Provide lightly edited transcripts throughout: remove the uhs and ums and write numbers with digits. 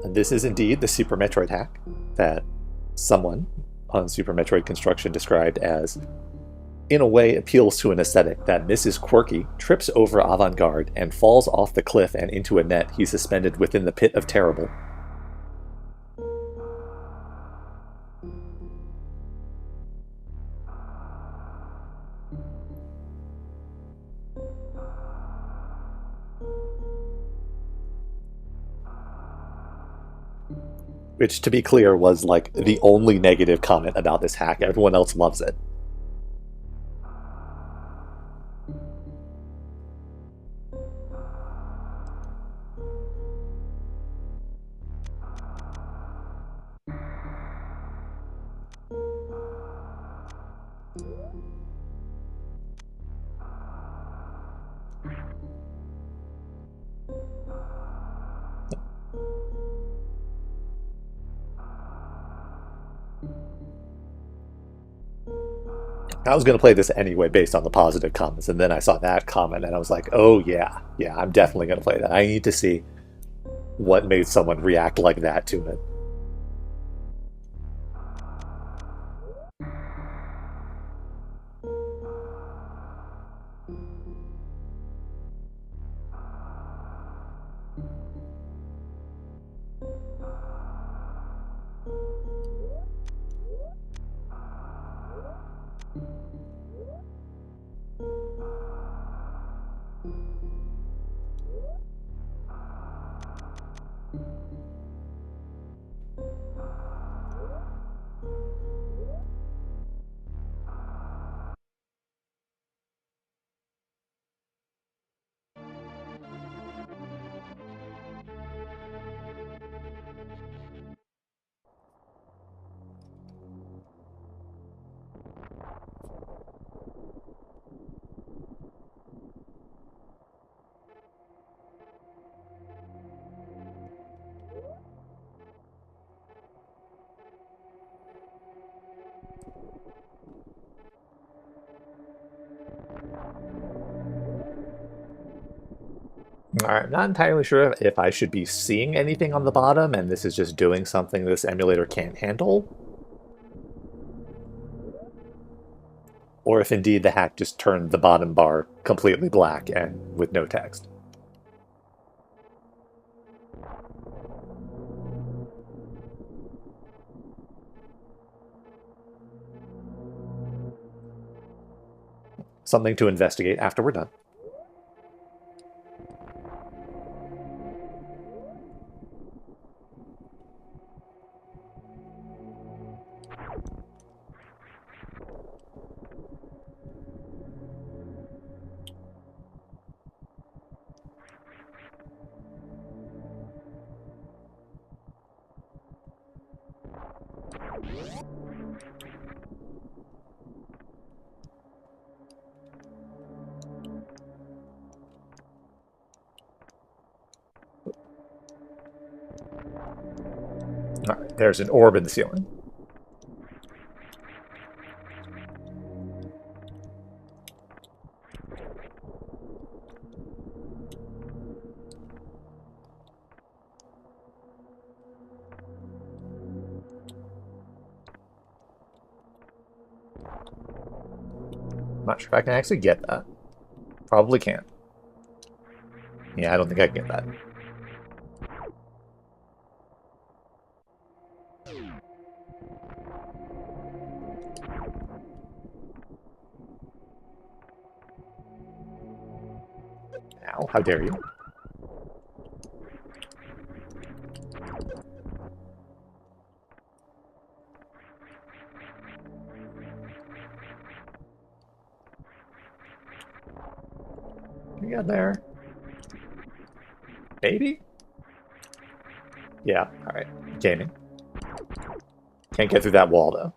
And this is indeed the Super Metroid hack that someone on Super Metroid Construction described as, in a way, appeals to an aesthetic that misses quirky, trips over avant-garde, and falls off the cliff and into a net he's suspended within the pit of terrible. Which, to be clear, was like the only negative comment about this hack. Everyone else loves it. I was going to play this anyway based on the positive comments, and then I saw that comment and I was like, oh yeah, I'm definitely going to play that. I need to see what made someone react like that to it. Alright, I'm not entirely sure if I should be seeing anything on the bottom and this is just doing something this emulator can't handle, or if indeed the hack just turned the bottom bar completely black and with no text. Something to investigate after we're done. Alright, there's an orb in the ceiling. not sure if I can actually get that. Probably can't. Yeah, I don't think I can get that. Ow, how dare you. Can we get there? Maybe? Yeah, alright. Gaming. Can't get through that wall, though.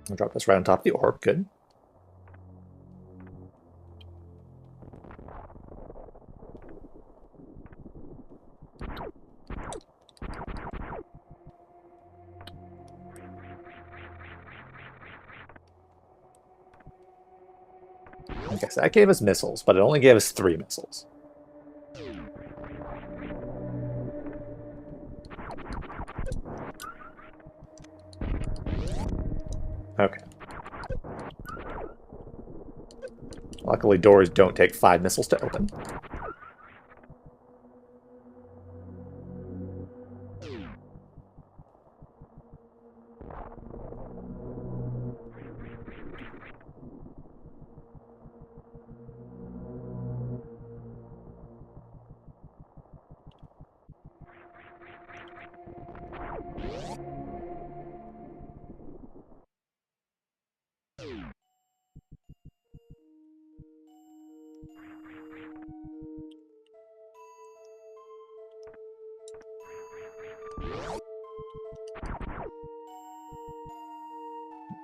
I'll drop this right on top of the orb. Good. Okay, so that gave us missiles, but it only gave us 3 missiles. Okay. Luckily, doors don't take 5 missiles to open.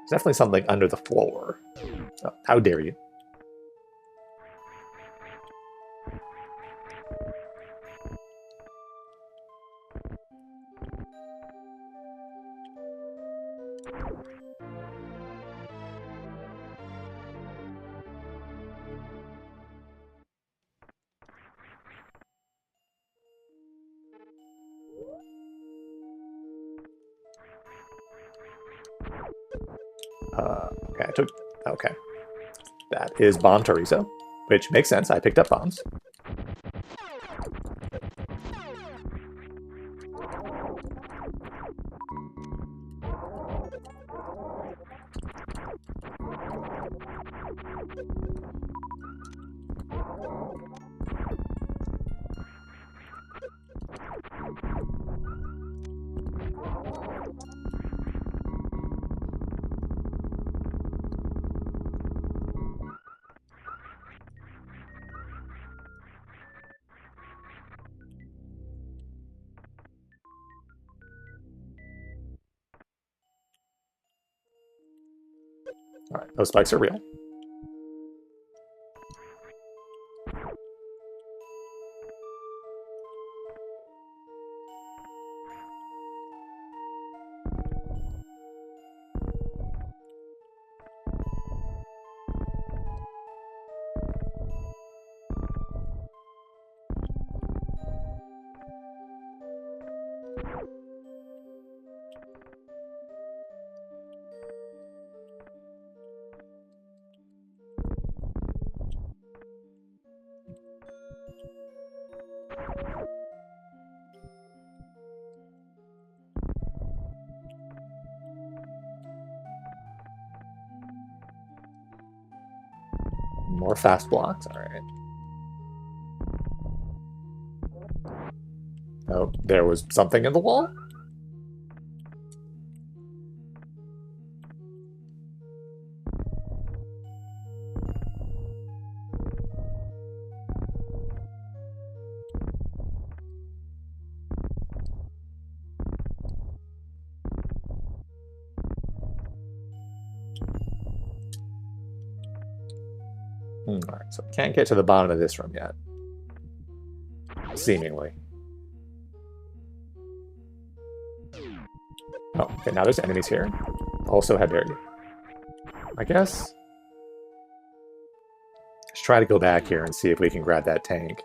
There's definitely something under the floor. Oh, how dare you? Okay, I took... Okay. That is bomb Chorizo, which makes sense. I picked up bombs. Alright, those spikes are real. More fast blocks. Alright. Oh, there was something in the wall? Alright, so can't get to the bottom of this room yet. Seemingly. Oh, okay, now there's enemies here. Also have buried. I guess. Let's try to go back here and see if we can grab that tank.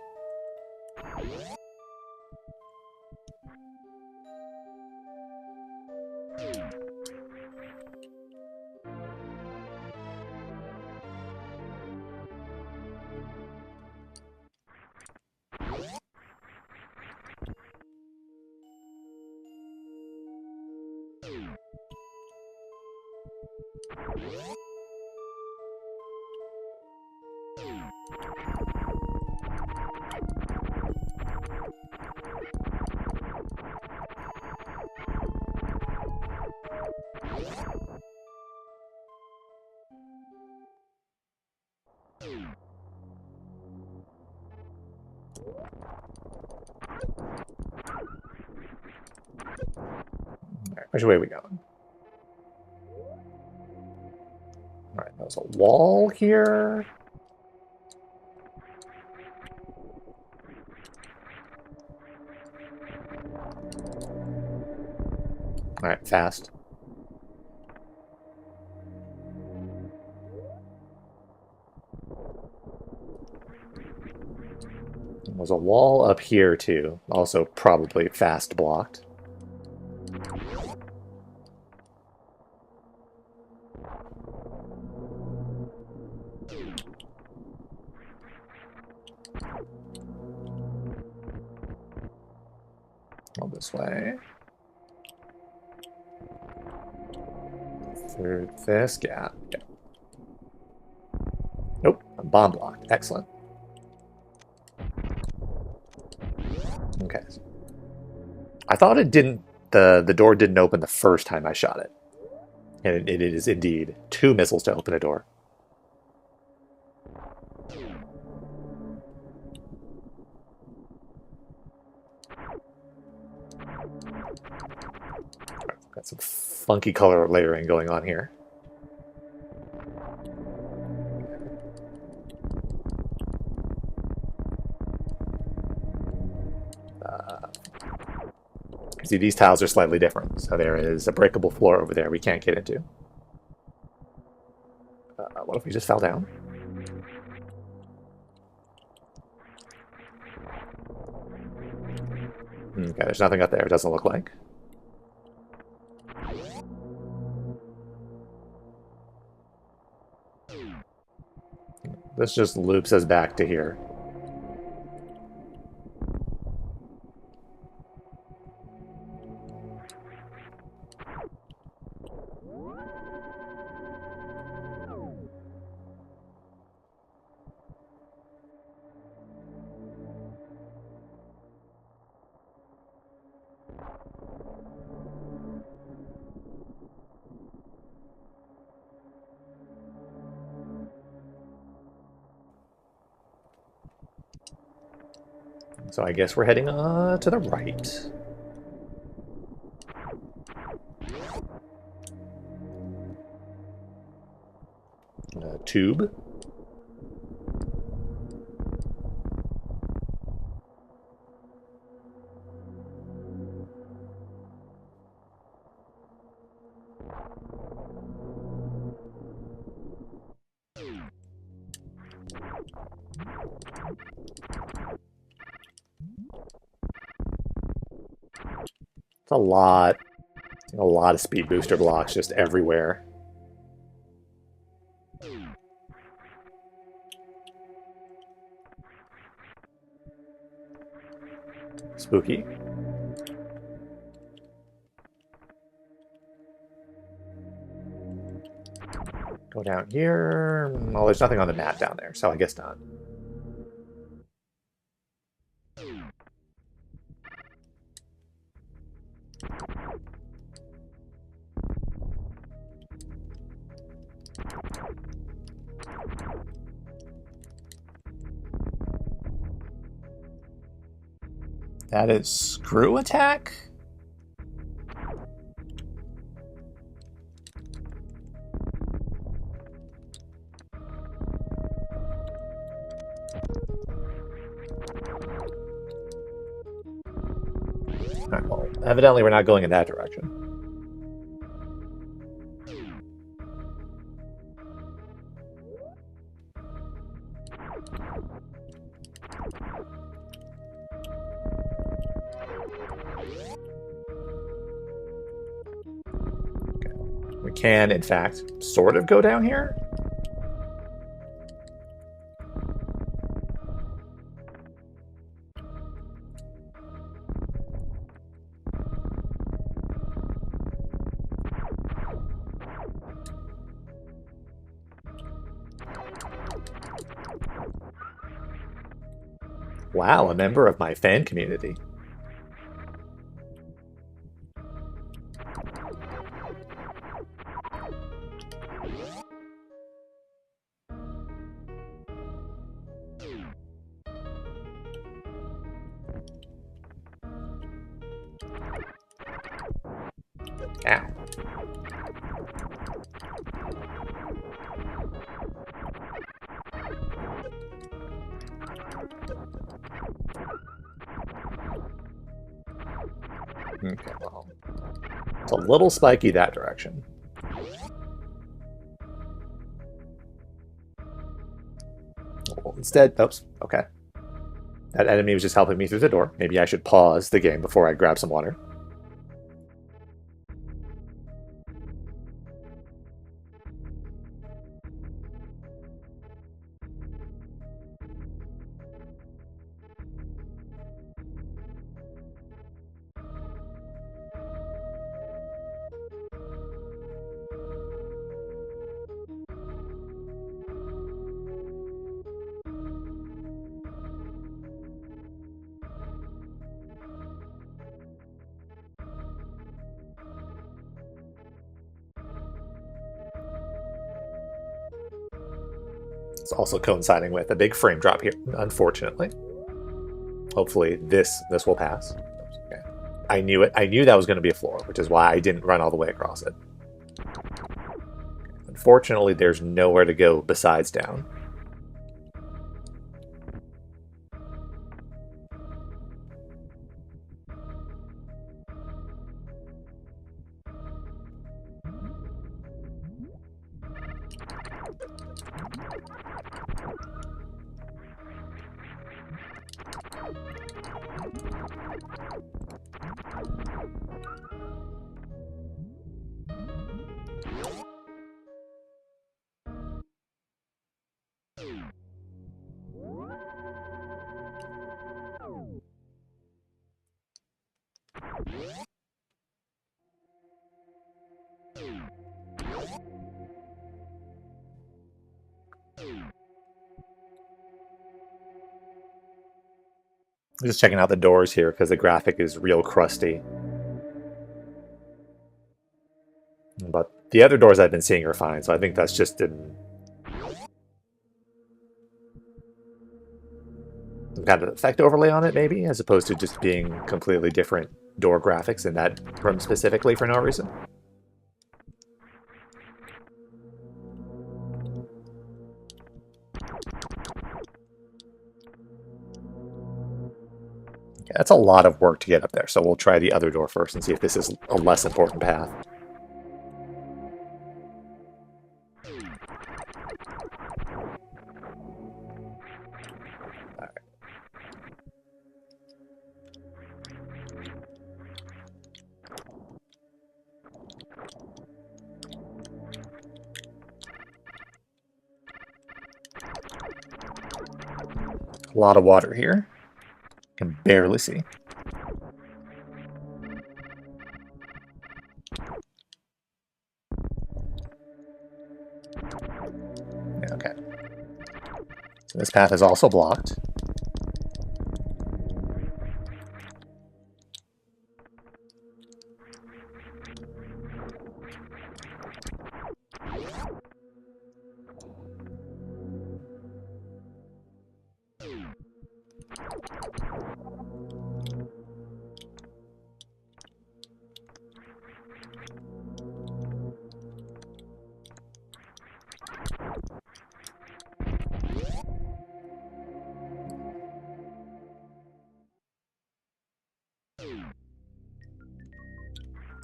Alright, which way are we going? Alright, there's a wall here. Alright, fast. There's a wall up here too, also probably fast blocked. All this way. Through this gap. Yeah. Nope, I'm bomb blocked. Excellent. Okay. I thought it didn't. The door didn't open the first time I shot it. And it is indeed 2 missiles to open a door. Got some funky color layering going on here. See, these tiles are slightly different. So there is a breakable floor over there we can't get into. What if we just fell down? Okay, there's nothing up there, it doesn't look like. This just loops us back to here. So I guess we're heading to the right. Tube. It's a lot of speed booster blocks just everywhere. Spooky. Go down here. Well, there's nothing on the map down there, so I guess not. That is screw attack? Alright, well, evidently we're not going in that direction. We can, in fact, sort of go down here. Wow, a member of my fan community. Ow. Okay, well, it's a little spiky that direction. Instead, oops, okay. That enemy was just helping me through the door. Maybe I should pause the game before I grab some water. It's also coinciding with a big frame drop here, unfortunately. Hopefully this will pass. Okay. I knew it. I knew that was going to be a floor, which is why I didn't run all the way across it. Unfortunately, there's nowhere to go besides down. I'm just checking out the doors here because the graphic is real crusty. But the other doors I've been seeing are fine, so I think that's just some kind of effect overlay on it, maybe, as opposed to just being completely different door graphics in that room specifically for no reason. Yeah, that's a lot of work to get up there, so we'll try the other door first and see if this is a less important path. A lot of water here. Can barely see. Okay. So this path is also blocked.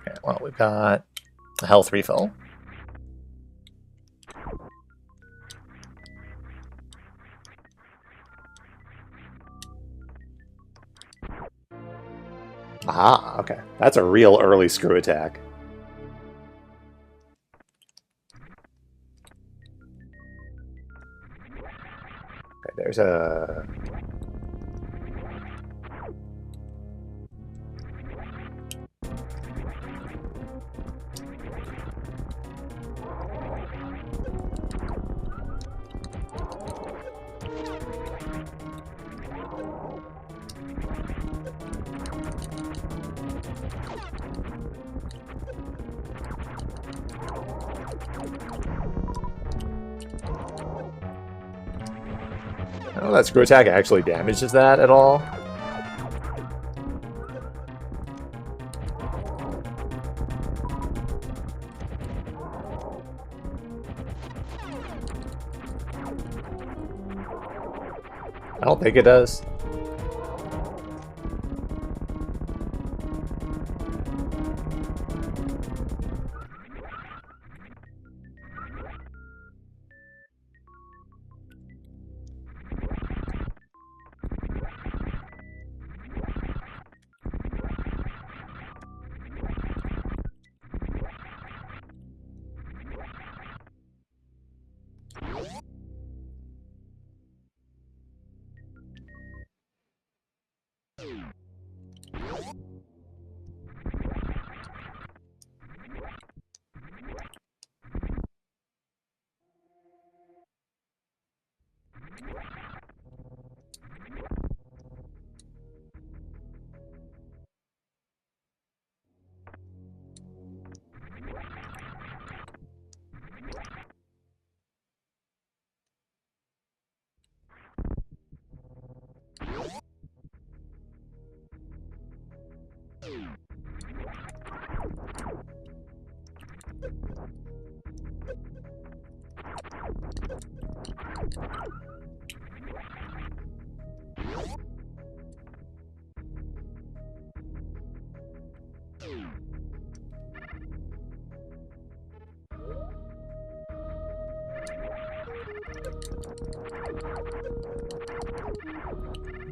Okay, well, we've got a health refill. Aha, okay. That's a real early screw attack. Okay, there's a... I don't know that screw attack actually damages that at all. I don't think it does.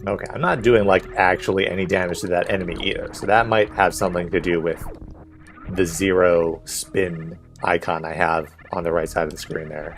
Okay, I'm not doing, like, actually any damage to that enemy either, so that might have something to do with the 0 spin icon I have on the right side of the screen there.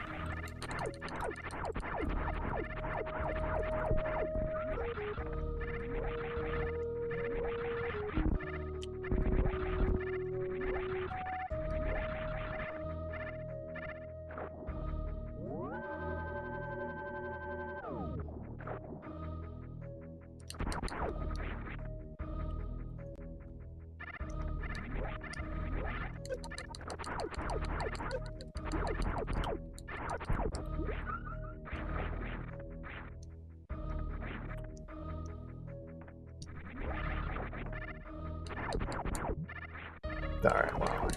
Alright, well,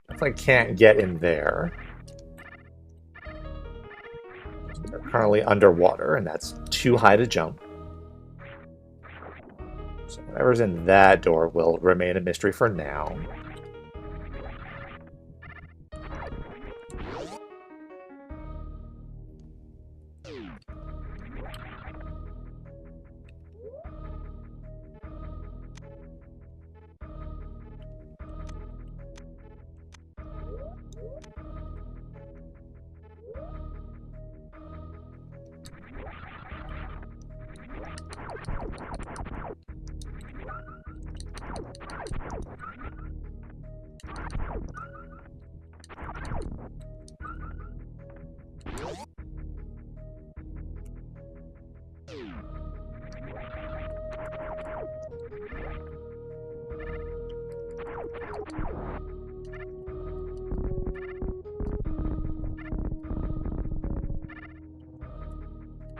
if I can't get in there, they're currently underwater, and that's too high to jump. So whatever's in that door will remain a mystery for now.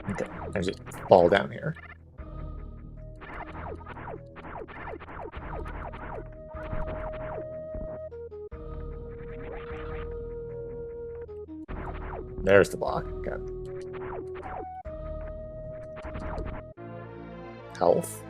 Okay, I just fall down here. There's the block. Okay. Health.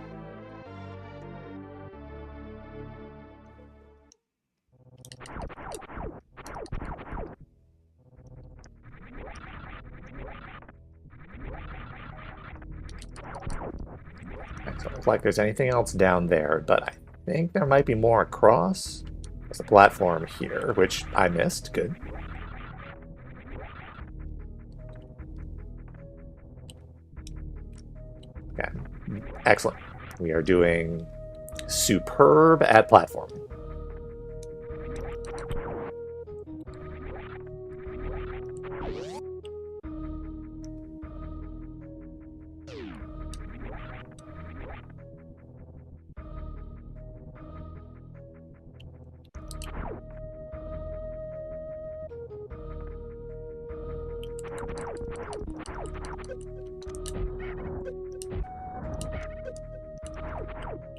So it looks like there's anything else down there, but I think there might be more across. There's a platform here, which I missed. Good. Okay. Excellent. We are doing superb at platforming.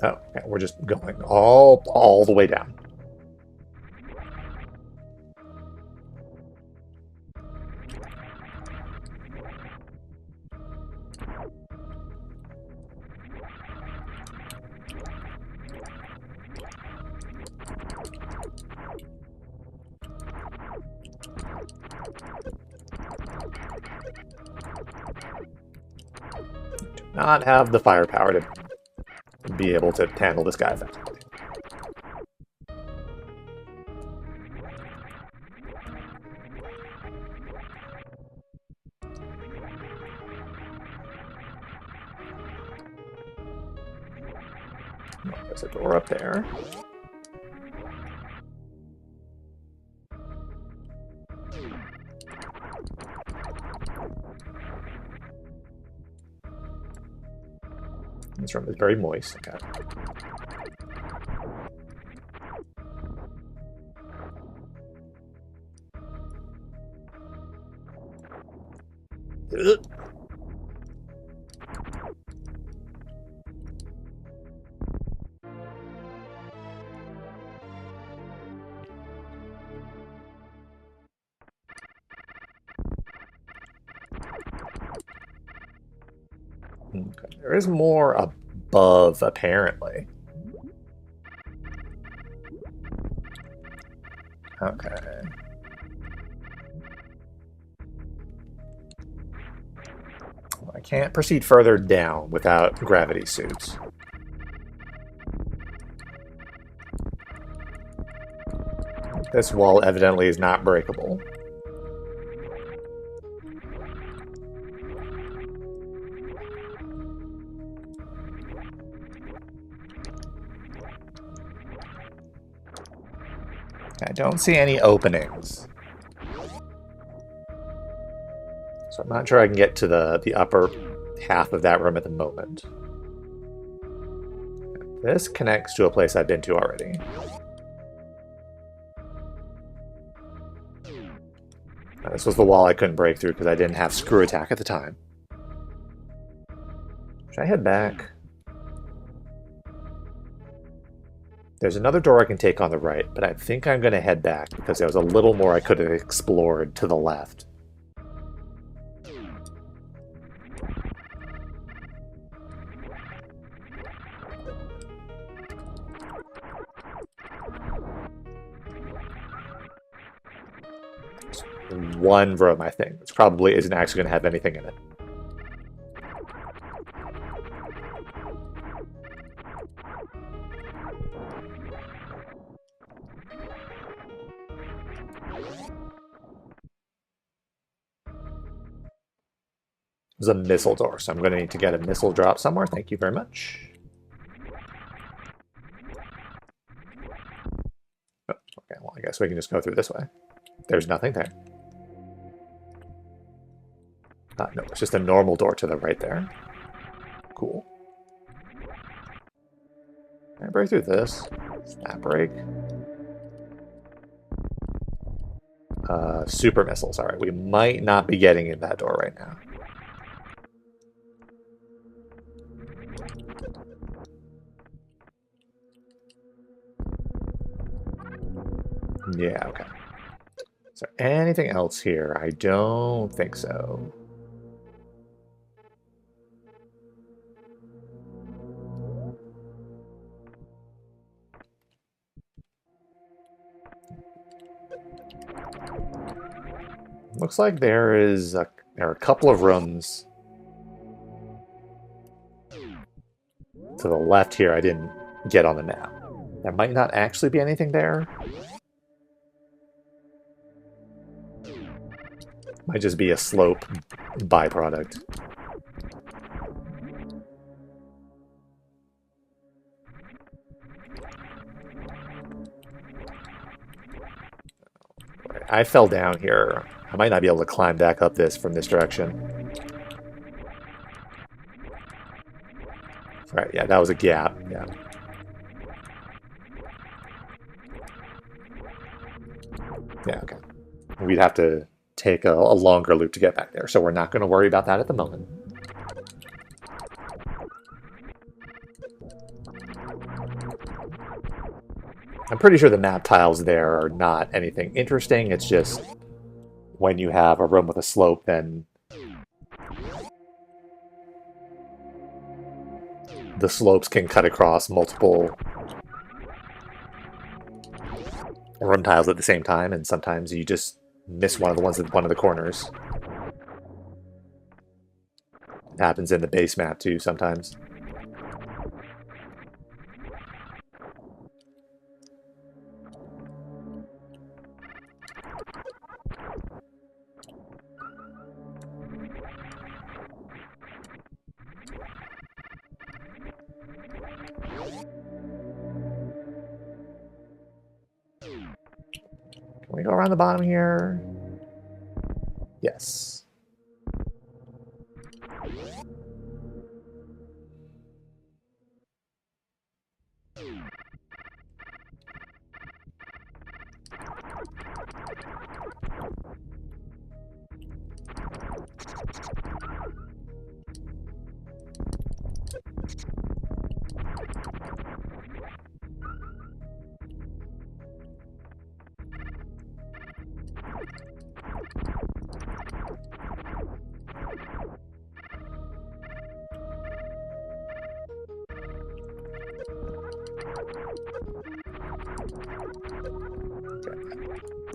Oh, okay. We're just going all the way down. Do not have the firepower to be able to handle this guy effectively. Oh, there's a door up there. This room is very moist. Okay. Ugh. Okay. There is more above, apparently. Okay. Well, I can't proceed further down without gravity suits. This wall evidently is not breakable. I don't see any openings. So I'm not sure I can get to the upper half of that room at the moment. This connects to a place I've been to already. This was the wall I couldn't break through because I didn't have screw attack at the time. Should I head back? There's another door I can take on the right, but I think I'm going to head back because there was a little more I could have explored to the left. One room, I think, which probably isn't actually going to have anything in it. There's a missile door, so I'm going to need to get a missile drop somewhere. Thank you very much. Oh, okay, well, I guess we can just go through this way. There's nothing there. No, it's just a normal door to the right there. Cool. Can I break through this? Snap break. Super missiles. Alright, we might not be getting in that door right now. Yeah, okay. Is there anything else here? I don't think so. Looks like there are a couple of rooms to the left here I didn't get on the map. There might not actually be anything there. Might just be a slope byproduct. I fell down here. I might not be able to climb back up this from this direction. Right, yeah, that was a gap. Yeah. Yeah, okay. We'd have to take a longer loop to get back there, so we're not going to worry about that at the moment. I'm pretty sure the map tiles there are not anything interesting. It's just when you have a room with a slope, then the slopes can cut across multiple room tiles at the same time, and sometimes you just miss one of the ones at one of the corners. It happens in the base map too sometimes. Can we go around the bottom here? Yes.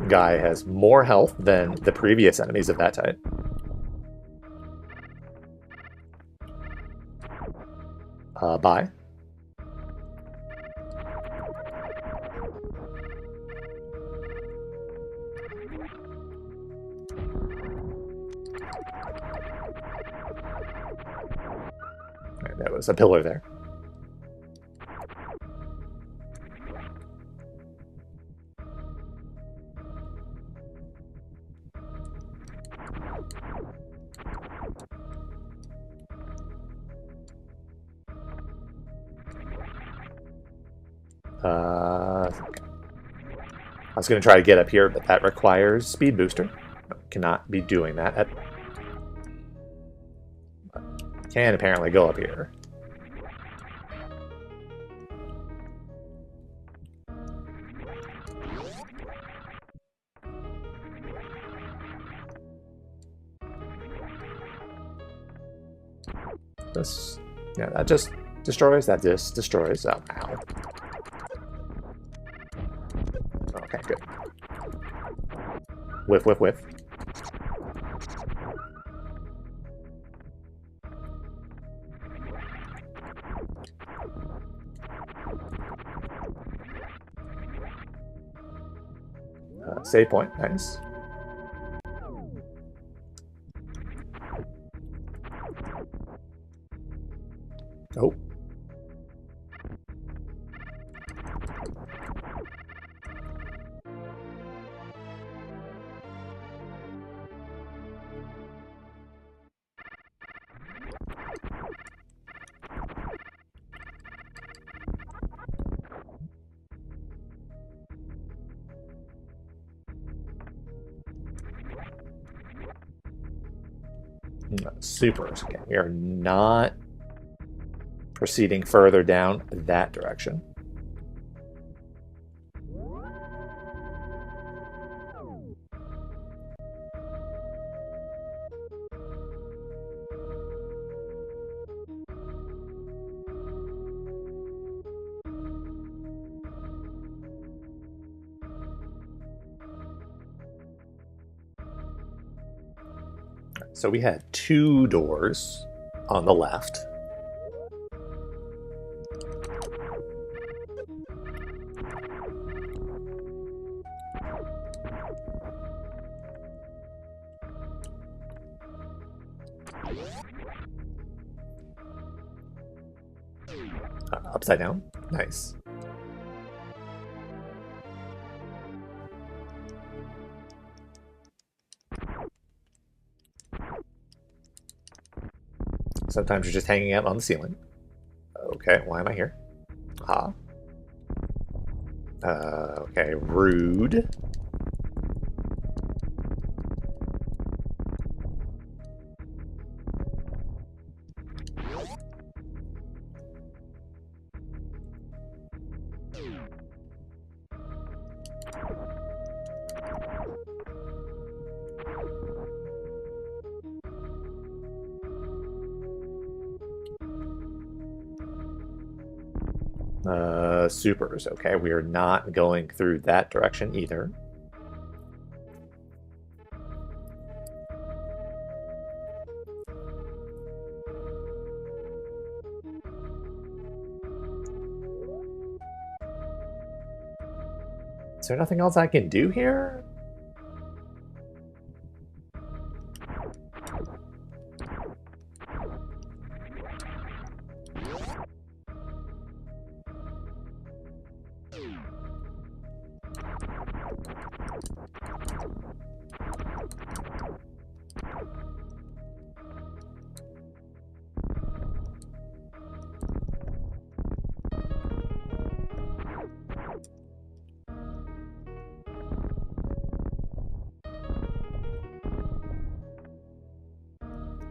Guy has more health than the previous enemies of that type. Bye. Right, there was a pillar there. I was going to try to get up here, but that requires speed booster. Cannot be doing that. Can apparently go up here. This, yeah, that just destroys. That just destroys. Oh, ow. Okay, good. Whiff, whiff, whiff. Save point, nice. Oh. Supers. Okay, we are not proceeding further down that direction. So we had two doors on the left. Upside down. Nice. Sometimes you're just hanging out on the ceiling. Okay, why am I here? Ah. Okay, rude. Supers. Okay, we are not going through that direction either. Is there nothing else I can do here?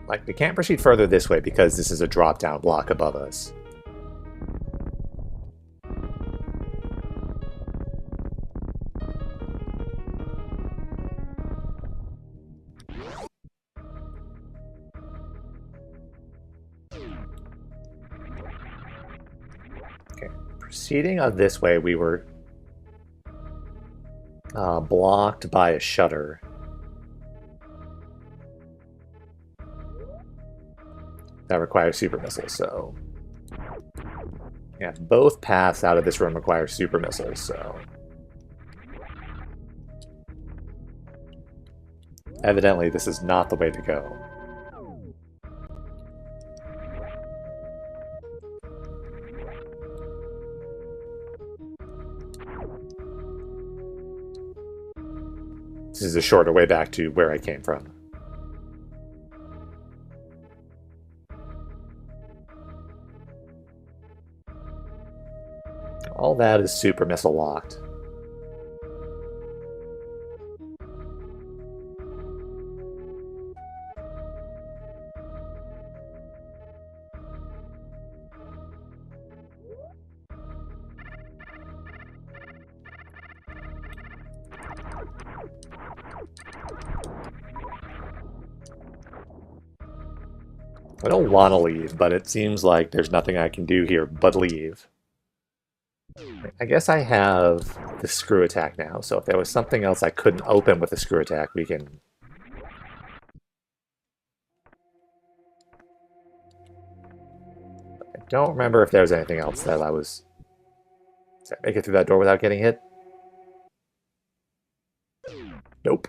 Like, we can't proceed further this way because this is a drop-down block above us. Okay, proceeding on this way, we were blocked by a shutter. That requires super missiles, so... Yeah, both paths out of this room require super missiles, so... Evidently, this is not the way to go. This is a shorter way back to where I came from. All that is super missile locked. I don't want to leave, but it seems like there's nothing I can do here but leave. I guess I have the screw attack now, so if there was something else I couldn't open with the screw attack, we can... I don't remember if there was anything else that I was... Did I make it through that door without getting hit? Nope.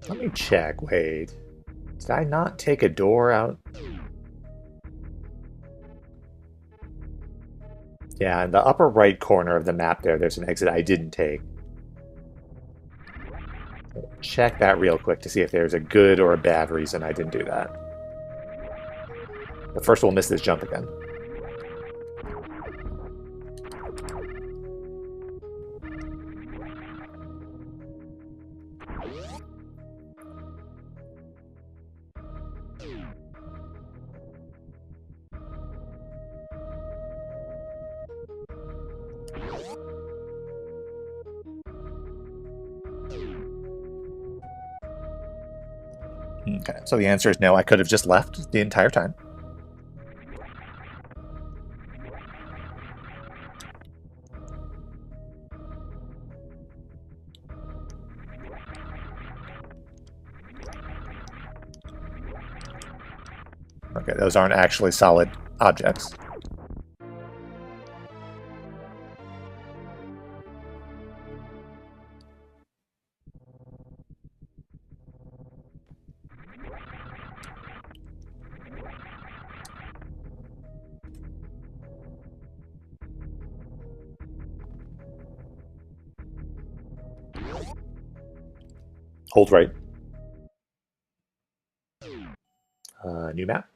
Let me check, wait. Did I not take a door out? Yeah, in the upper right corner of the map there's an exit I didn't take. Check that real quick to see if there's a good or a bad reason I didn't do that. But first we'll miss this jump again. Okay, so the answer is no. I could have just left the entire time. Okay, those aren't actually solid objects. Hold right. New map.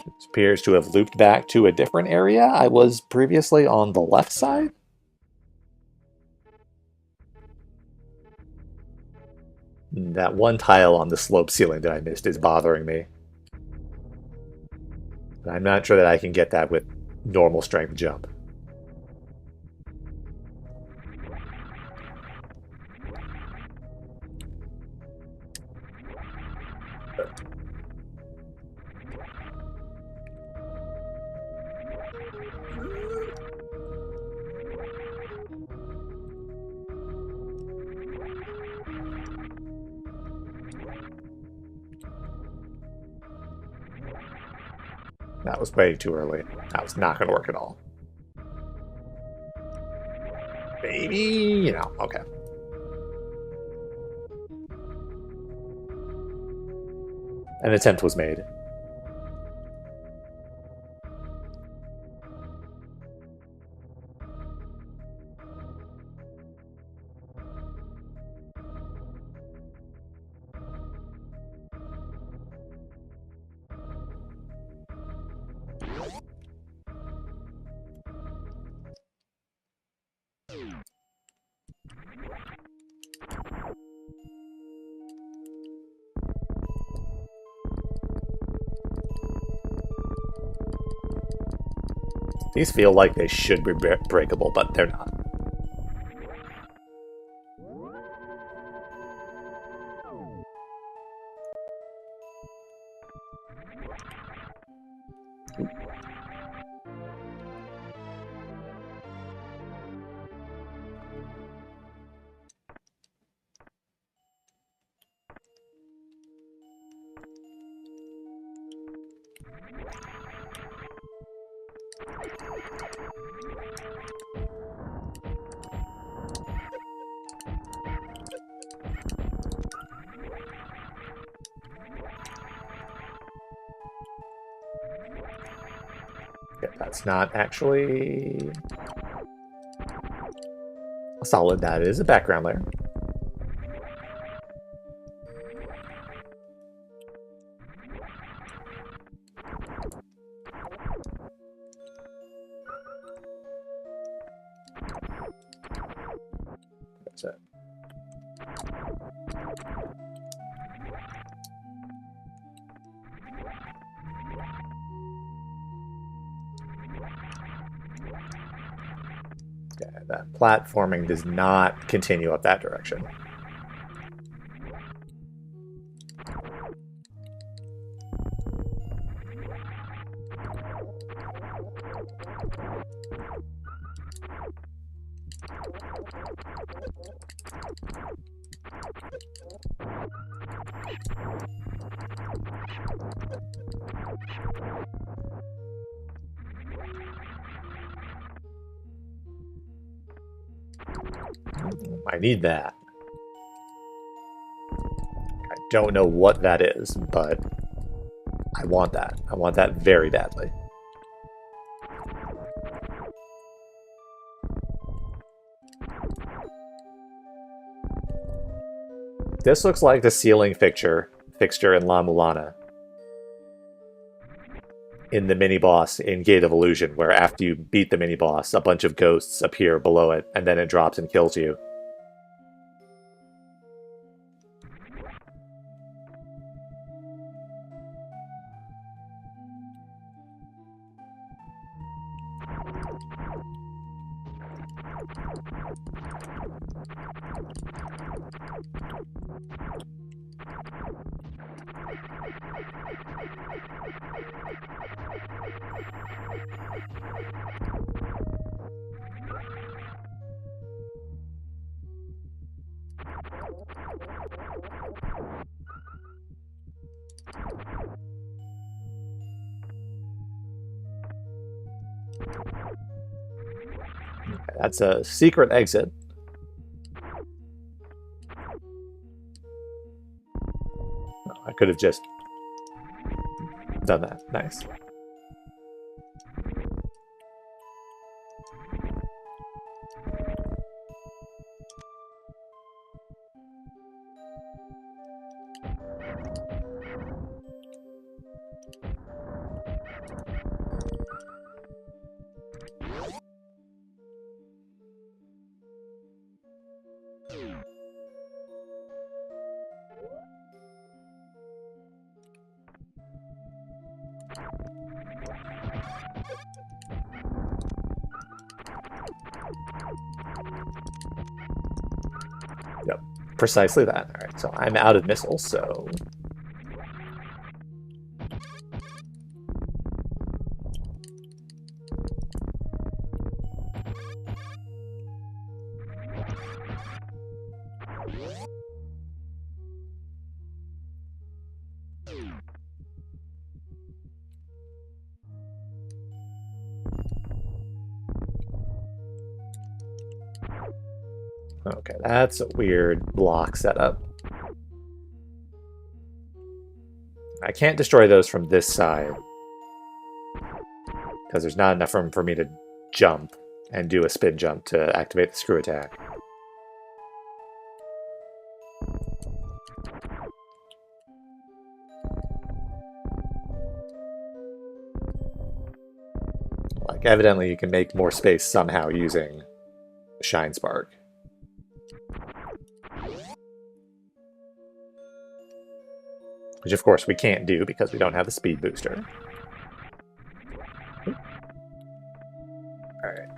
It appears to have looped back to a different area. I was previously on the left side. That one tile on the slope ceiling that I missed is bothering me. I'm not sure that I can get that with normal strength jump. That was way too early. That was not going to work at all. Maybe, you know, okay. An attempt was made. These feel like they should be breakable, but they're not. Yeah, that's not actually a solid. That is a background layer. That's it. Yeah, that platforming does not continue up that direction. I need that. I don't know what that is, but I want that. I want that very badly. This looks like the ceiling fixture in La Mulana in the mini-boss in Gate of Illusion, where after you beat the mini-boss, a bunch of ghosts appear below it, and then it drops and kills you. Okay, that's a secret exit. Oh, I could have just done that. Nice. Yep, precisely that. All right, so I'm out of missiles, so okay, that's a weird block setup. I can't destroy those from this side because there's not enough room for me to jump and do a spin jump to activate the screw attack. Like, evidently you can make more space somehow using Shine Spark. Which, of course, we can't do because we don't have the speed booster. Alright.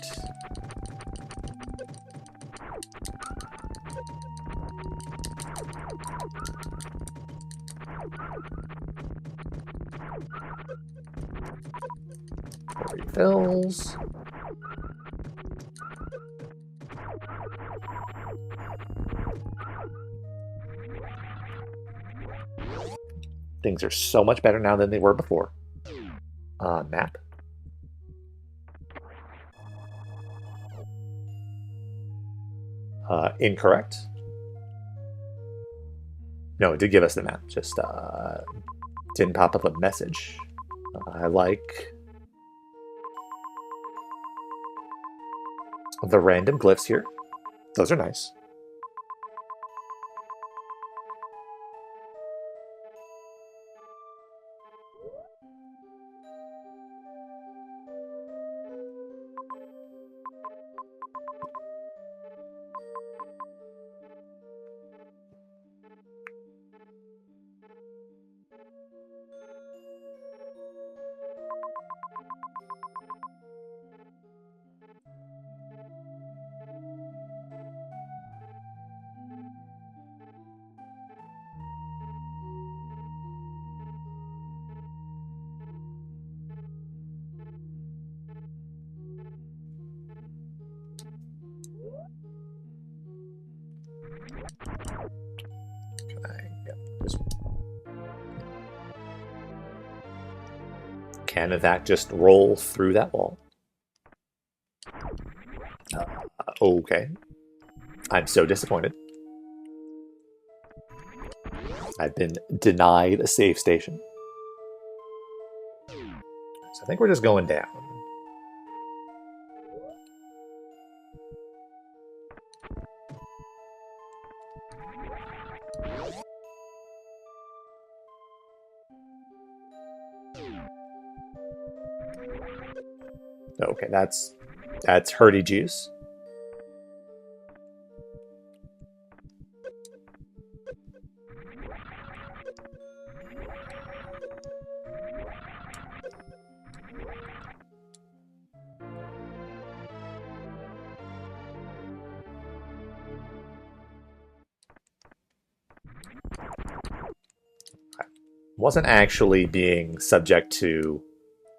Refills. Things are so much better now than they were before. Map. Incorrect. No, it did give us the map, just didn't pop up a message. I like the random glyphs here. Those are nice. Can in fact just roll through that wall. Okay. I'm so disappointed. I've been denied a save station. So I think we're just going down. Okay, that's hurty juice. wasn't actually being subject to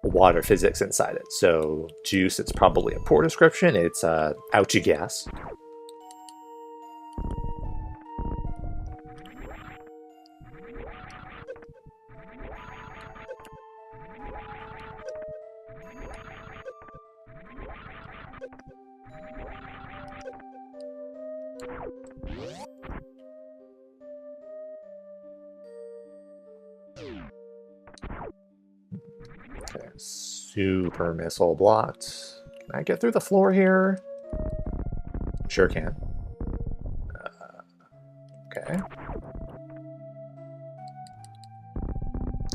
water physics inside it. So juice, it's probably a poor description. It's ouchy gas. Okay, super missile blocked. Can I get through the floor here? Sure can. Okay.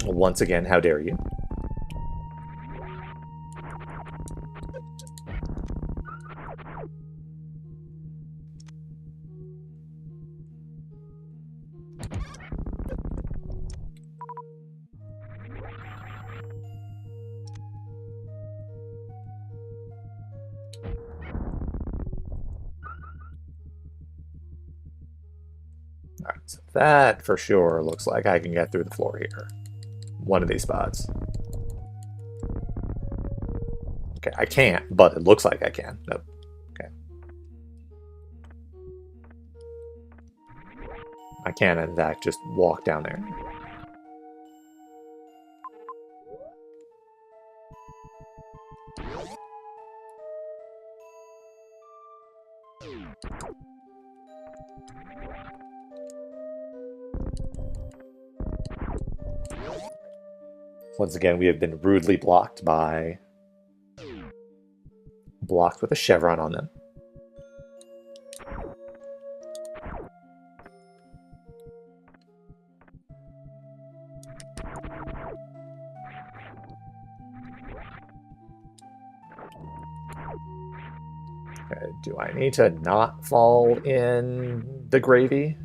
Once again, how dare you? Alright, so that for sure looks like I can get through the floor here. One of these spots. Okay, I can't, but it looks like I can. Nope. Okay. I can, in fact, just walk down there. Once again, we have been rudely blocked with a chevron on them. Okay, do I need to not fall in the gravy?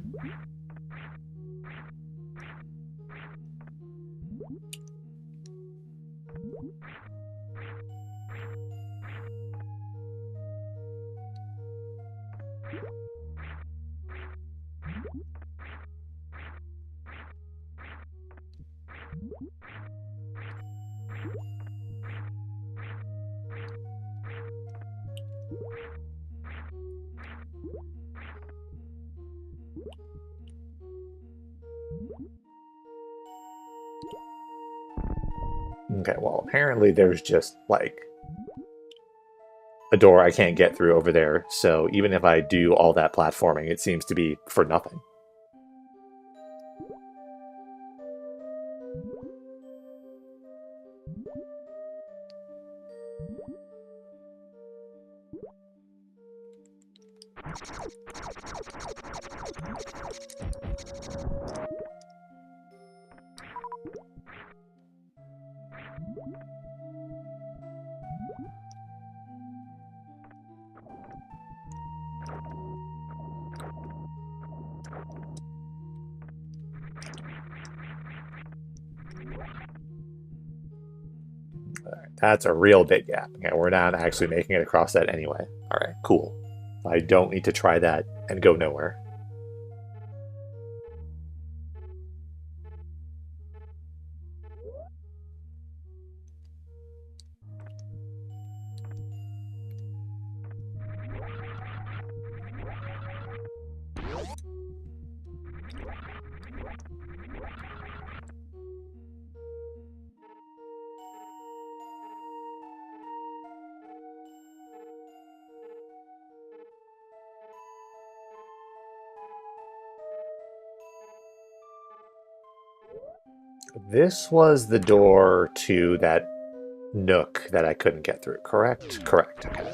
Okay, well, apparently there's just, like, a door I can't get through over there, so even if I do all that platforming, it seems to be for nothing. Alright, that's a real big gap. Okay, we're not actually making it across that anyway. Alright, cool. I don't need to try that and go nowhere. This was the door to that nook that I couldn't get through, correct? Correct, okay.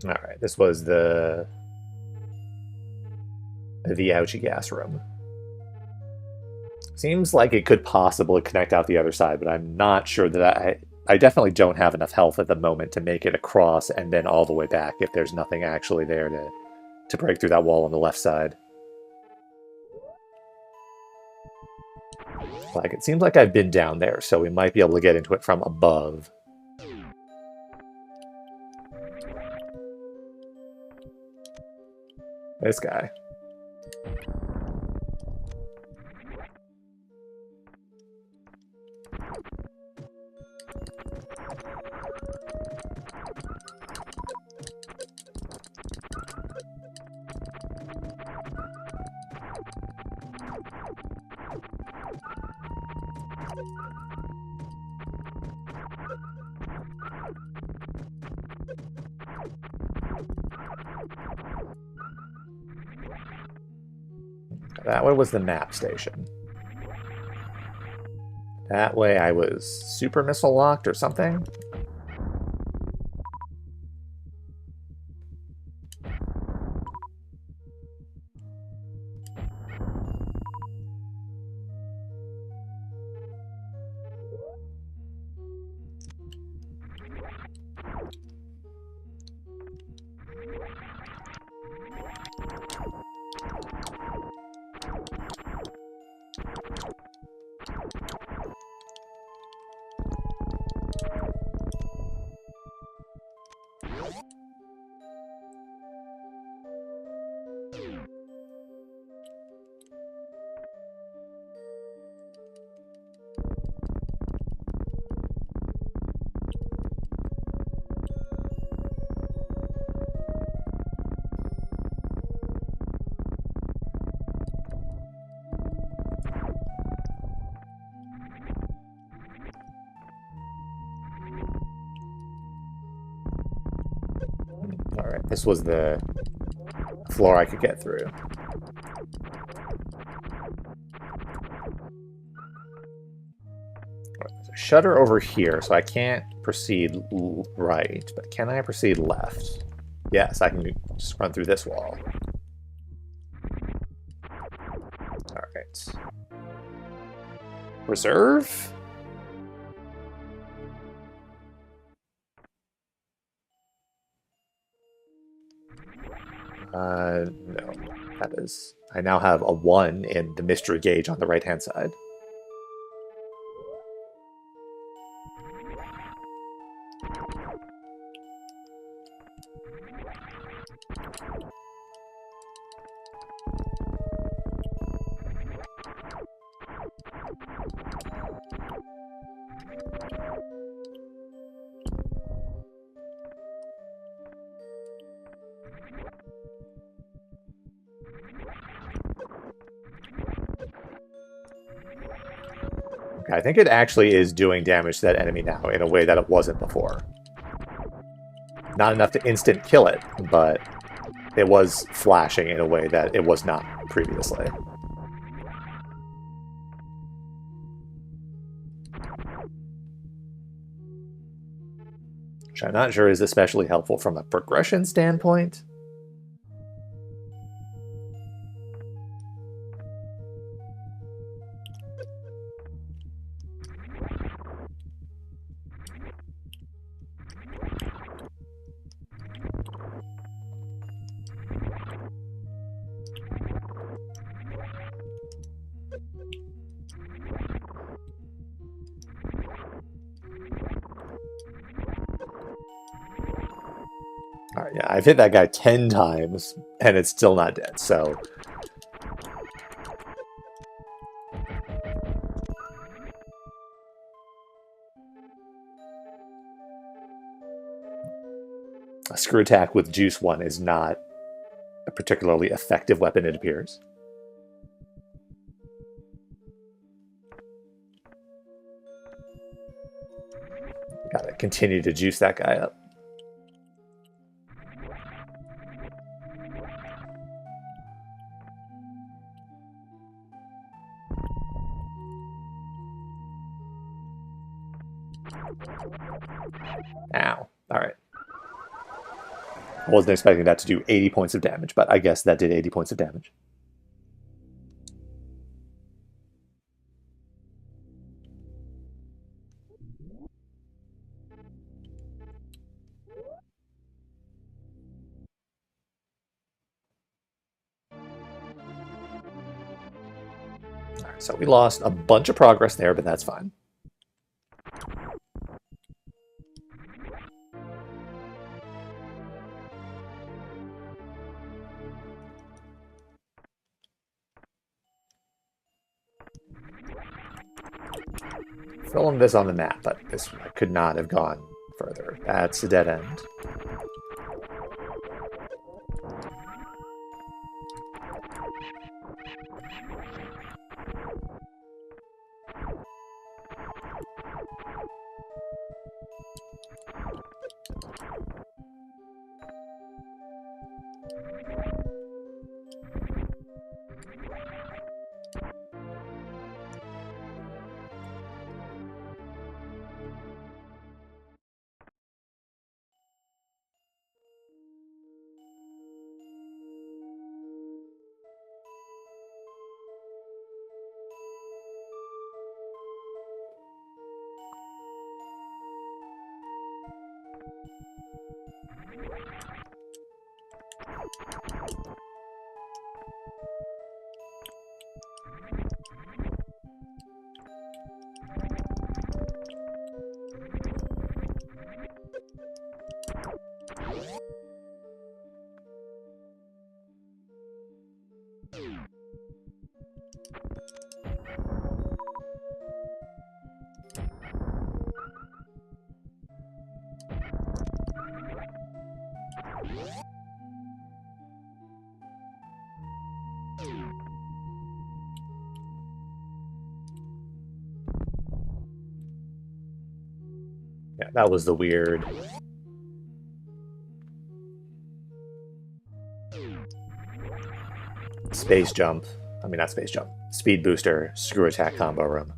Alright, this was the ouchy gas room. Seems like it could possibly connect out the other side, but I'm not sure that I definitely don't have enough health at the moment to make it across and then all the way back if there's nothing actually there to break through that wall on the left side. Like, it seems like I've been down there, so we might be able to get into it from above. This guy. That way was the map station. That way I was super missile locked or something. Alright, this was the floor I could get through. There's a shutter over here, so I can't proceed right, but can I proceed left? Yes, I can just run through this wall. Alright. Reserve? No. That is... I now have a 1 in the mystery gauge on the right-hand side. I think it actually is doing damage to that enemy now in a way that it wasn't before. Not enough to instant kill it, but it was flashing in a way that it was not previously. Which I'm not sure is especially helpful from a progression standpoint. Alright, yeah, I've hit that guy 10 times, and it's still not dead, so... A screw attack with Juice 1 is not a particularly effective weapon, it appears. Gotta continue to juice that guy up. Ow. Alright. I wasn't expecting that to do 80 points of damage, but I guess that did 80 points of damage. Alright, so we lost a bunch of progress there, but that's fine. Filling this on the map, but this I could not have gone further. That's a dead end. Yeah, that was the weird space jump. I mean, not space jump. Speed booster, screw attack combo room.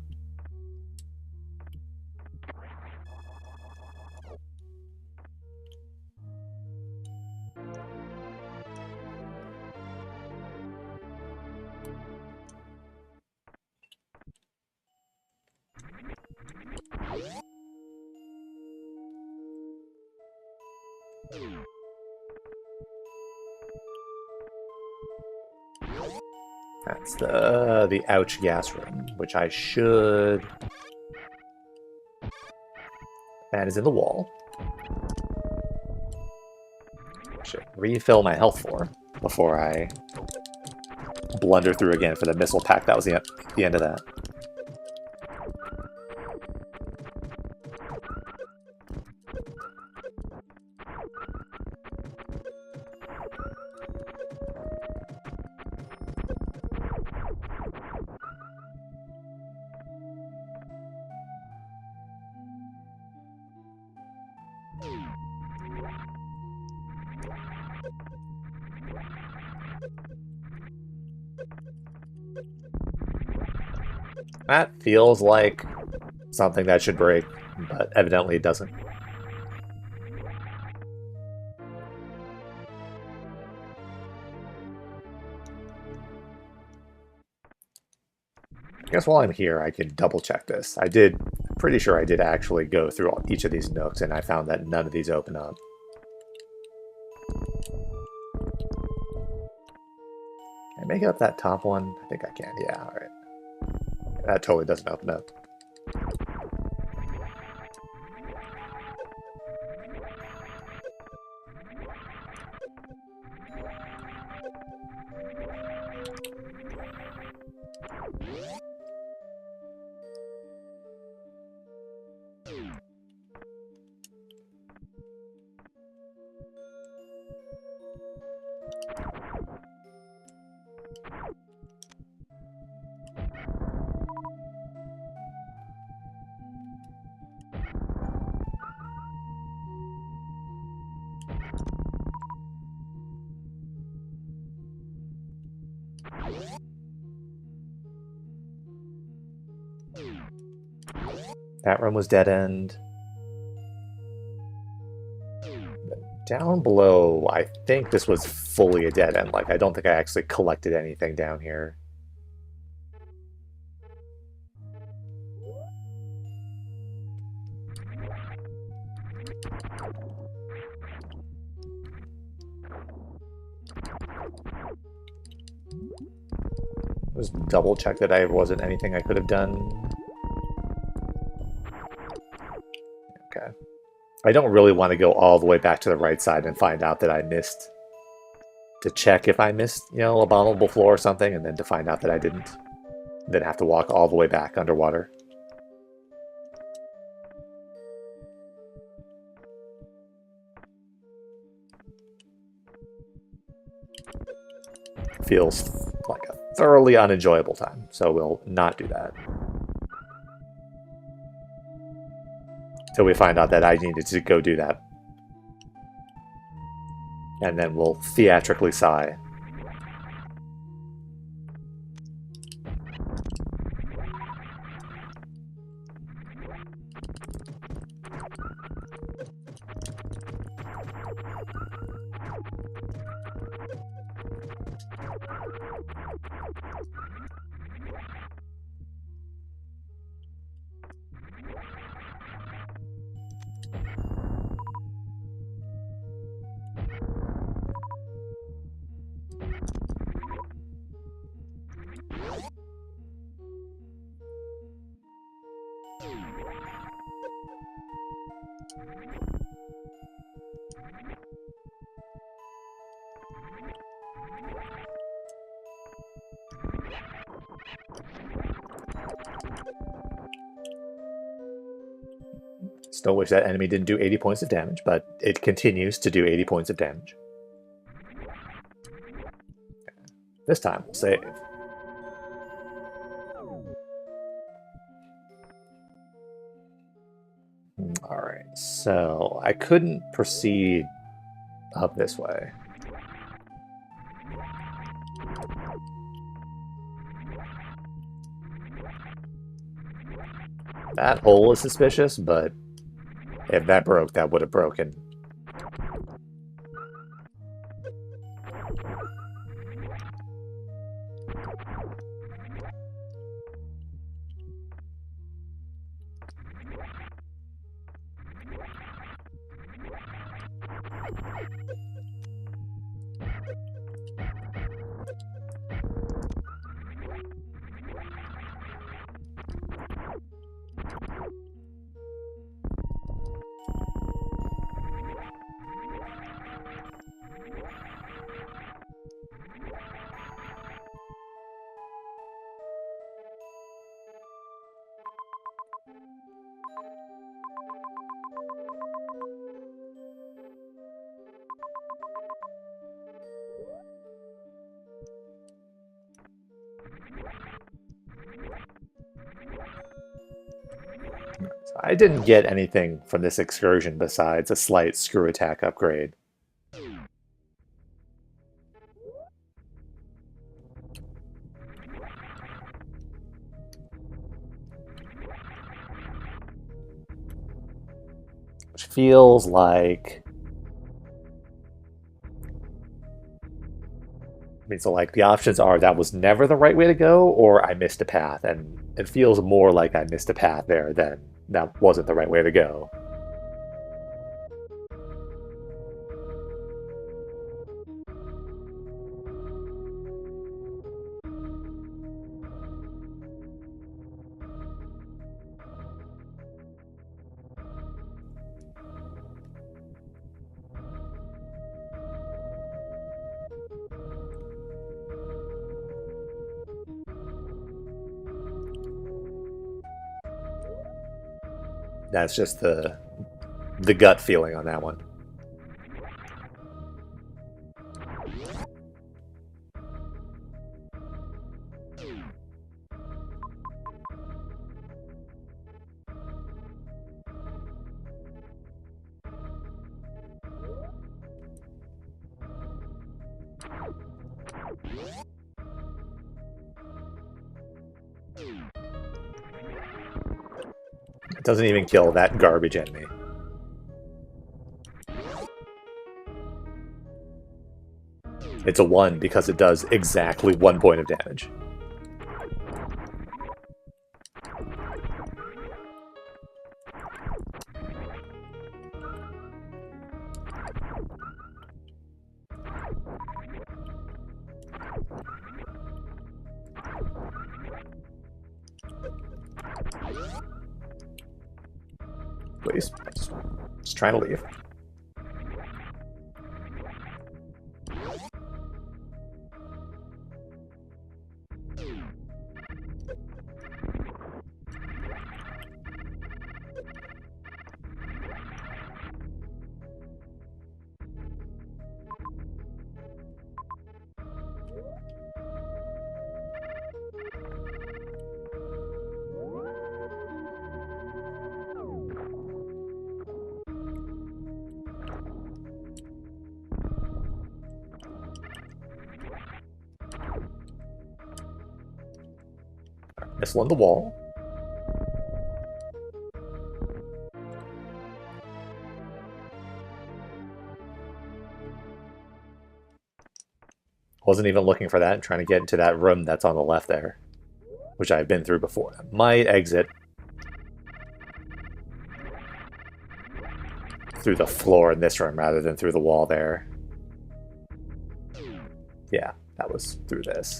That's the ouch gas room, which I should... That is in the wall. Should refill my health for before I blunder through again for the missile pack. That was the end of that. That feels like something that should break, but evidently it doesn't. I guess while I'm here, I can double check this. Pretty sure I did actually go through each of these nooks, and I found that none of these open up. Can I make it up that top one? I think I can, yeah, alright. That totally doesn't open up. That room was dead end. Down below, I think this was fully a dead end. Like, I don't think I actually collected anything down here. Just double check that I wasn't anything I could have done. Okay. I don't really want to go all the way back to the right side and find out that I missed. To check if I missed, you know, a bombable floor or something, and then to find out that I didn't. Then have to walk all the way back underwater. Feels like a thoroughly unenjoyable time, so we'll not do that. Till we find out that I needed to go do that. And then we'll theatrically sigh. Still wish that enemy didn't do 80 points of damage, but it continues to do 80 points of damage. This time we'll save. Alright, so I couldn't proceed up this way. That hole is suspicious, but if that broke, that would have broken. So I didn't get anything from this excursion besides a slight screw attack upgrade. Which feels like... I mean, so like the options are that was never the right way to go, or I missed a path, and it feels more like I missed a path there than that wasn't the right way to go. That's just the gut feeling on that one. It doesn't even kill that garbage enemy. It's a 1 because it does exactly 1 point of damage. Please. Just trying to leave. Missile on the wall. Wasn't even looking for that and trying to get into that room that's on the left there, which I've been through before. I might exit through the floor in this room rather than through the wall there. Yeah, that was through this.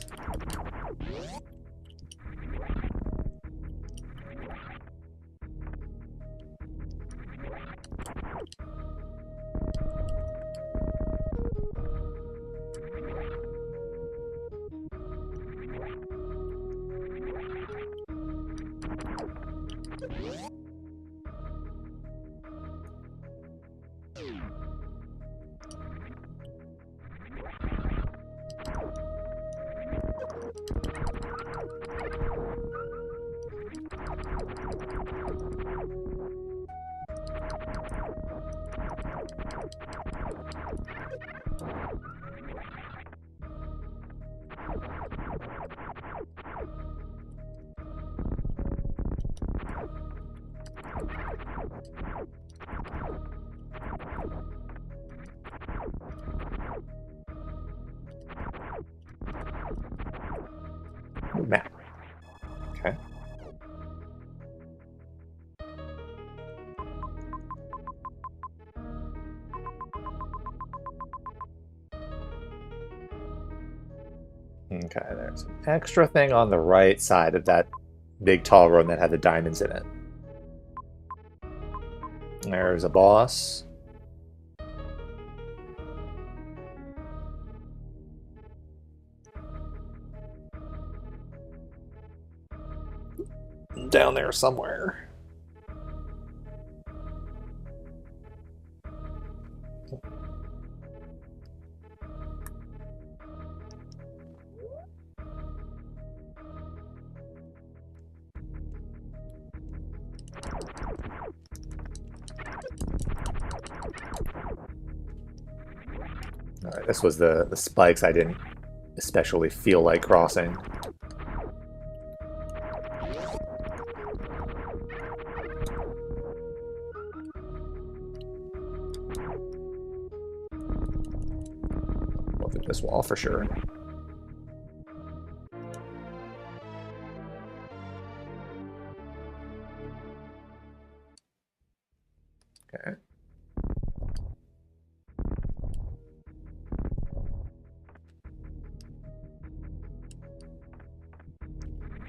Map. Okay. Okay, there's an extra thing on the right side of that big tall room that had the diamonds in it. There's a boss. Down there somewhere. Alright, this was the spikes I didn't especially feel like crossing. Look at this wall for sure. Okay.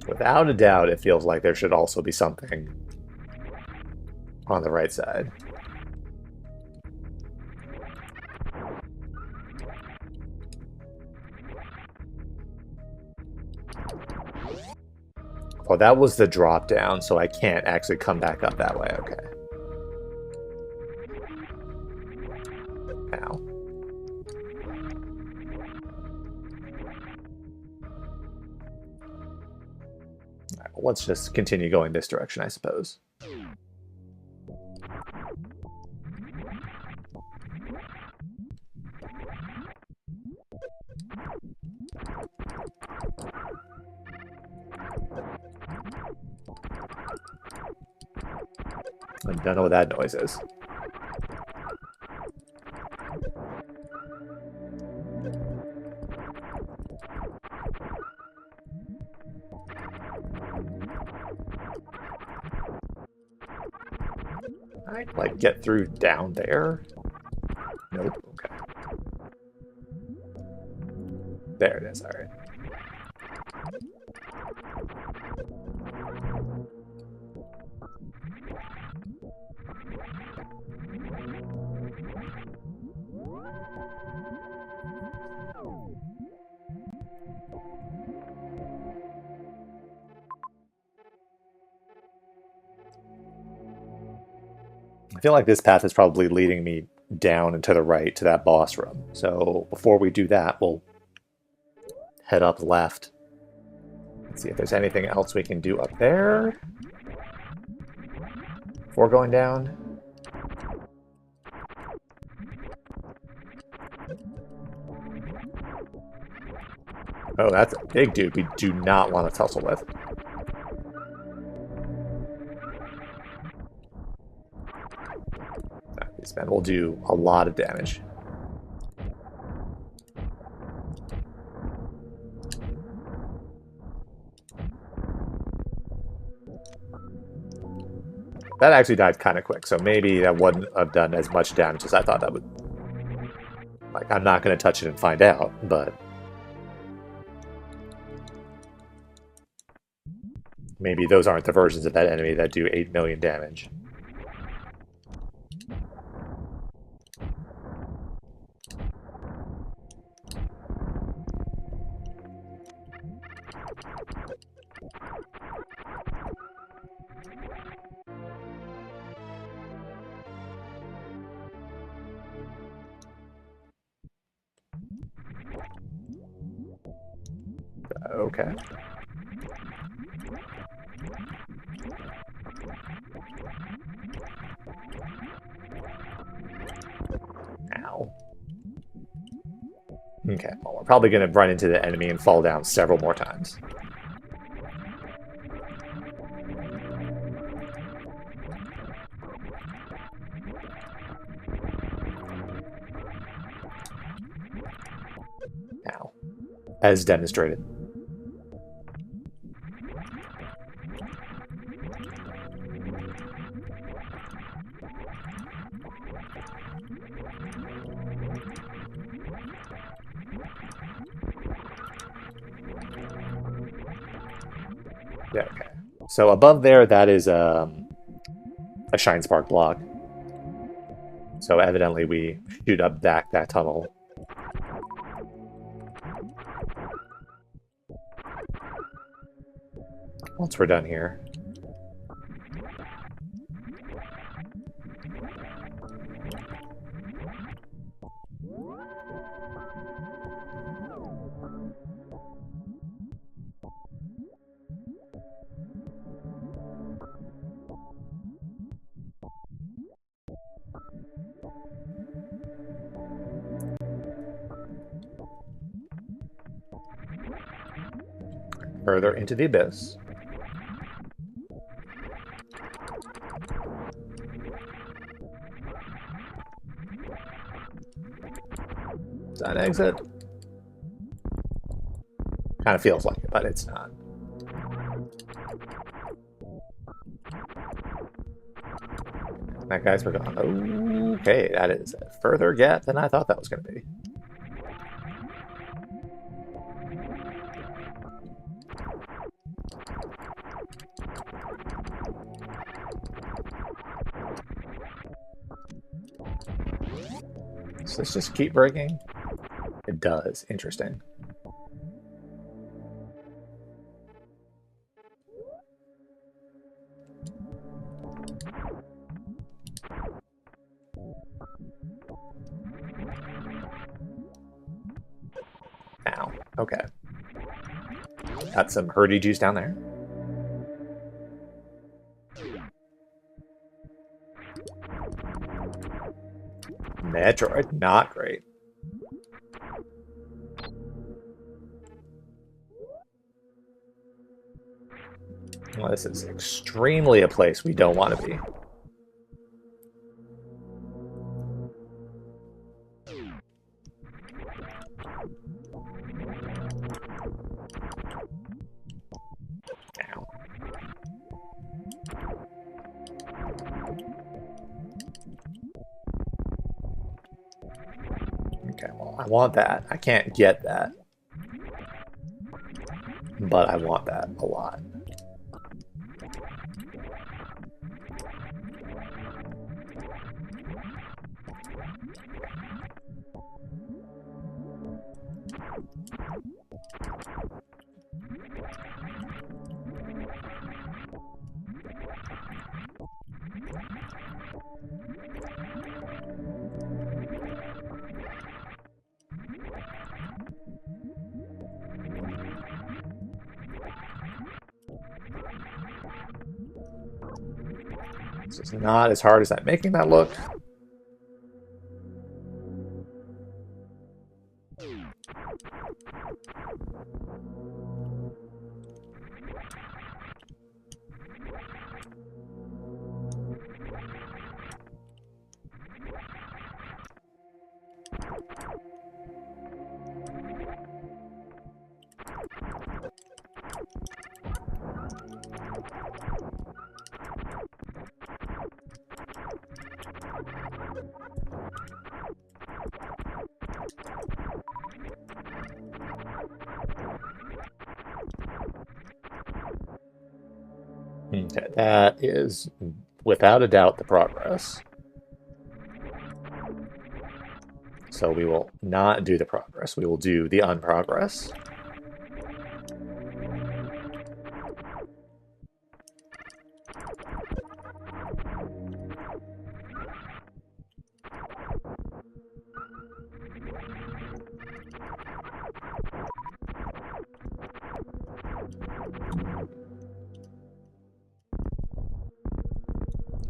Without a doubt, it feels like there should also be something on the right side. Oh, that was the drop down, so I can't actually come back up that way. Okay. Ow. Alright, well, let's just continue going this direction, I suppose. I don't know what that noise is. might, like, get through down there. Nope, okay. There it is, alright. I feel like this path is probably leading me down and to the right to that boss room. So before we do that, we'll head up left. Let's see if there's anything else we can do up there before going down. Oh, that's a big dude we do not want to tussle with. This man will do a lot of damage. That actually died kind of quick, so maybe that wouldn't have done as much damage as I thought that would. Like, I'm not going to touch it and find out, but maybe those aren't the versions of that enemy that do 8 million damage. Okay. Ow. Okay, well, we're probably going to run into the enemy and fall down several more times. Ow. As demonstrated. Yeah, okay. So above there, that is a shine spark block. So evidently we shoot up that tunnel. Once we're done here. Further into the abyss. Is that an exit? Kind of feels like it, but it's not. That guy's for gone. Okay, that is a further gap than I thought that was going to be. Does this just keep breaking? It does. Interesting. Ow. Okay. Got some hurty juice down there. Metroid, not great. Well, this is extremely a place we don't want to be. Ow. Okay, well, I want that. I can't get that. But I want that a lot. This is not as hard as I'm making that look. Okay, that is without a doubt the progress. So we will not do the progress. We will do the unprogress.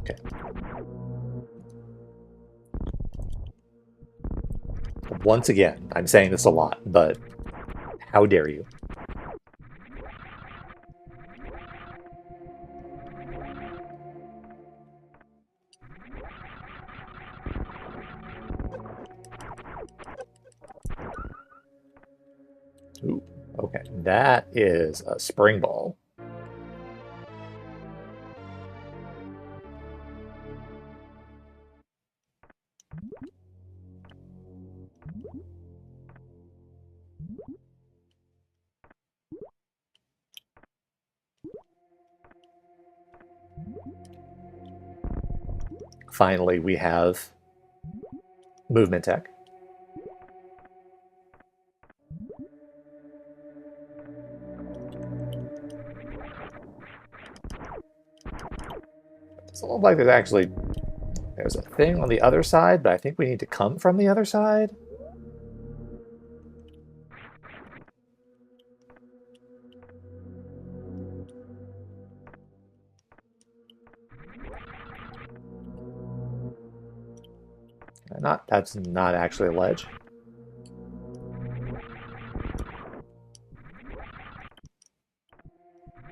Okay. Once again, I'm saying this a lot, but how dare you? Ooh, okay, that is a spring ball. Finally, we have movement tech. Doesn't look like there's a thing on the other side, but I think we need to come from the other side. That's not actually a ledge.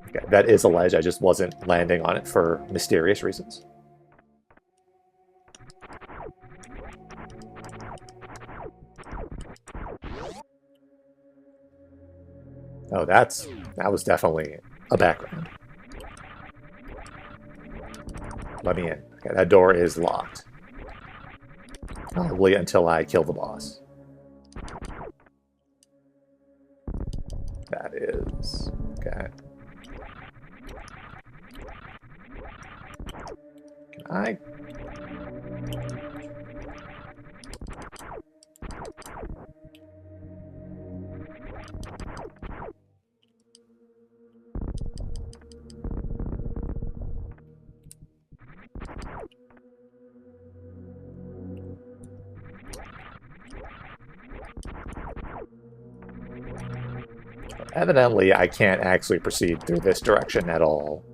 Okay, that is a ledge. I just wasn't landing on it for mysterious reasons. Oh, that was definitely a background. Let me in. Okay, that door is locked. Probably until I kill the boss. That is... okay. Can I... Evidently, I can't actually proceed through this direction at all.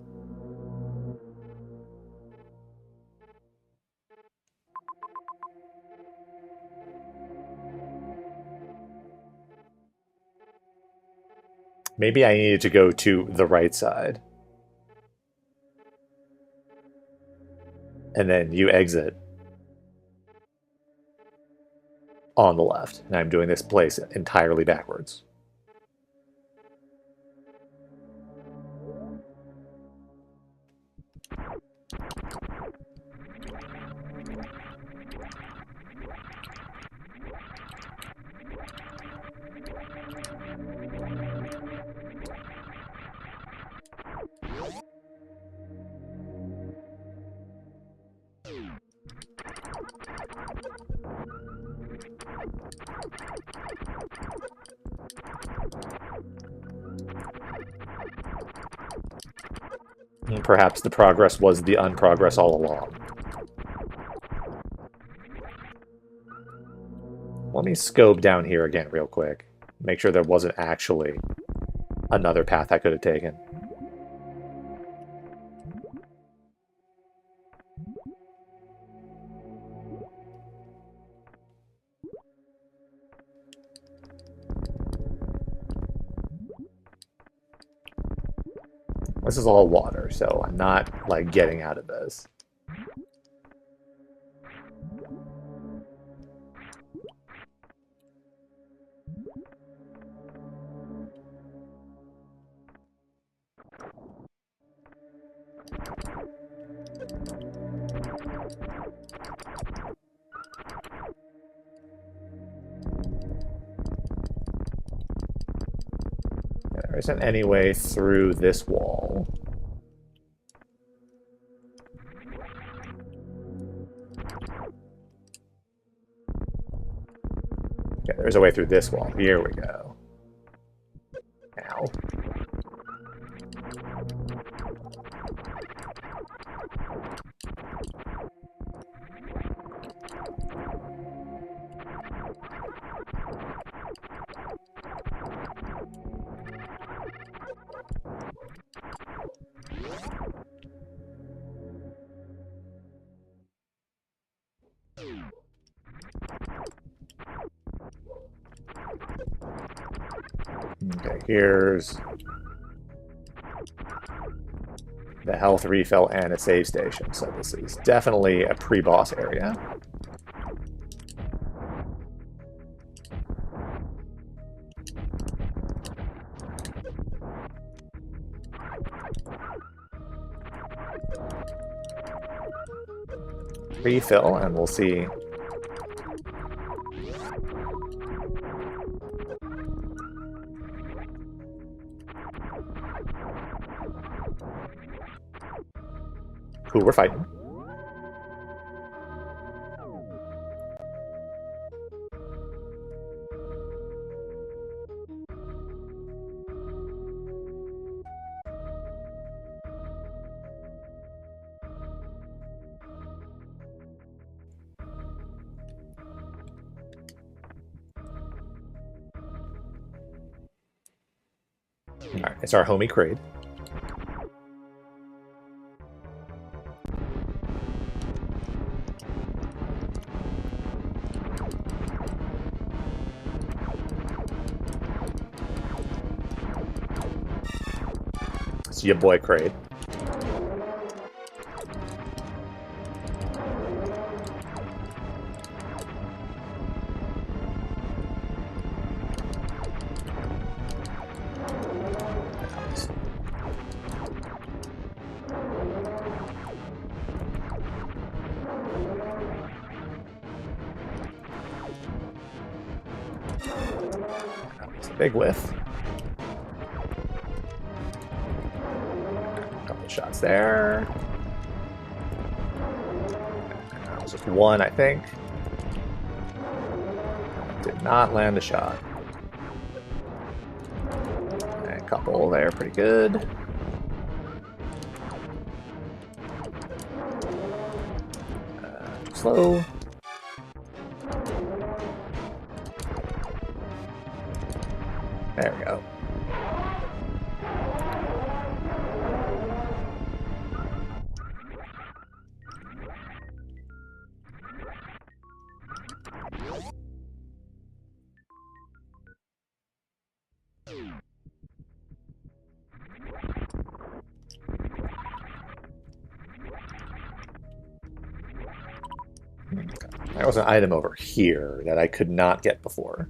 Maybe I needed to go to the right side. And then you exit on the left. And I'm doing this place entirely backwards. perhaps the progress was the unprogress all along. Let me scope down here again real quick. Make sure there wasn't actually another path I could have taken. This is all water, so I'm not, like, getting out of this. There isn't any way through this wall. Okay, there's a way through this wall. Here we go. Ow. Okay, here's the health refill and a save station, so this is definitely a pre-boss area. Refill, and we'll see. Who we're fighting. Alright, it's our homie Kraid. It's your boy Kraid. Big whiff. A couple shots there. That was just one, I think. Did not land a shot. A couple there, pretty good. Slow. There we go. There was an item over here that I could not get before.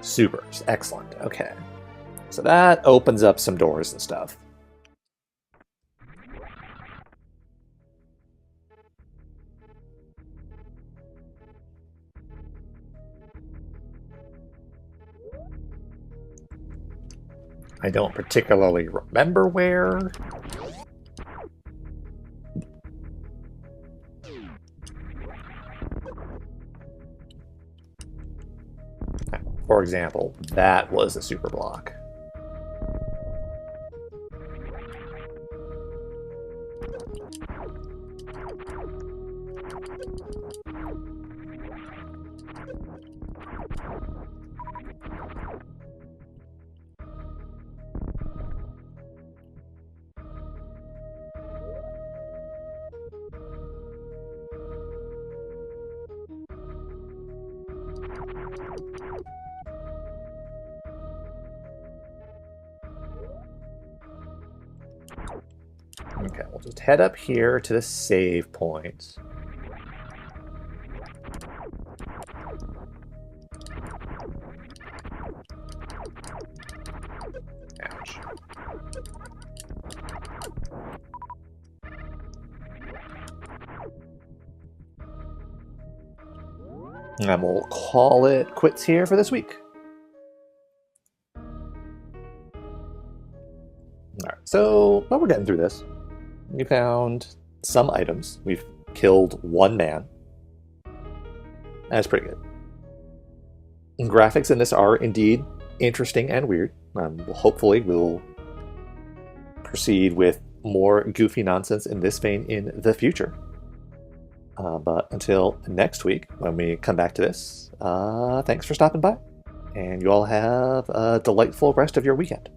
Supers. Excellent. Okay. So that opens up some doors and stuff. I don't particularly remember where. For example, that was a super block. Okay, we'll just head up here to the save point. Ouch. And we'll call it quits here for this week. Alright, so while we're getting through this, we found some items. We've killed one man. That's pretty good. And graphics in this are indeed interesting and weird. Hopefully we'll proceed with more goofy nonsense in this vein in the future. But until next week, when we come back to this, thanks for stopping by. And you all have a delightful rest of your weekend.